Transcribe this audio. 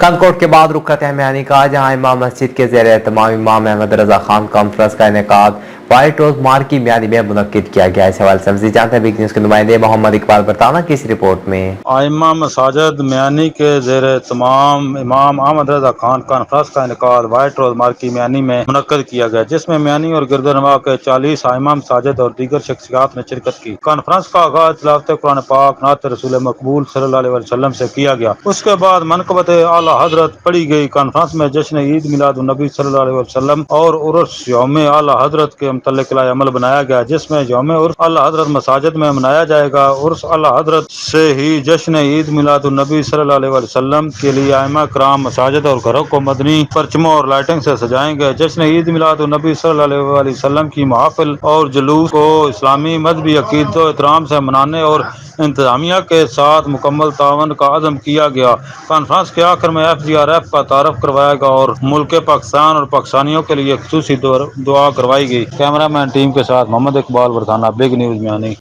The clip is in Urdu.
کنکوٹ کے بعد رخ کرتے ہیں میانی کا، جہاں امام مسجد کے زیر اہتمام امام احمد رضا خان کانفرنس کا انعقاد وائٹ روز مارکی میانی میں منعقد کیا گیا۔ اس حوالے سے مزید جانتے ہیں بگ نیوز کے نمائندے محمد اقبال برطانہ کی اس رپورٹ میں۔ ائمہ مساجد میانی کے زیر اہتمام امام احمد رضا خان کانفرنس کا انعقاد وائٹ روز مارکی میانی میں منعقد کیا گیا، جس میں میانی اور گردنواں کے 40 ائمہ مساجد اور دیگر شخصیات نے شرکت کی۔ کانفرنس کا آغاز تلاوت قرآن پاک نعت رسول مقبول صلی اللہ علیہ وسلم سے کیا گیا۔ اس کے بعد منقبت اعلیٰ حضرت پڑھی گئی۔ کانفرنس میں جشن عید میلاد النبی صلی اللہ علیہ وسلم اور عرس یوم اعلیٰ حضرت کے متعلق لائحہ عمل بنایا گیا، جس میں یوم عرس اعلیٰ حضرت مساجد میں منایا جائے گا۔ عرس اعلیٰ حضرت سے ہی جشن عید میلاد النبی صلی اللہ علیہ وسلم کے لیے ائمہ کرام مساجد اور گھروں کو مدنی پرچموں اور لائٹنگ سے سجائیں گے۔ جشن عید میلاد النبی صلی اللہ علیہ وسلم کی محافل اور جلوس کو اسلامی مذہبی عقیدت و احترام سے منانے اور انتظامیہ کے ساتھ مکمل تعاون کا عزم کیا گیا۔ کانفرنس کے آخر میں FGRF کا تعارف کروایا گیا اور ملک پاکستان اور پاکستانیوں کے لیے خصوصی دعا کروائی گئی۔ کیمرہ مین ٹیم کے ساتھ محمد اقبال برطانہ، بگ نیوز میانی۔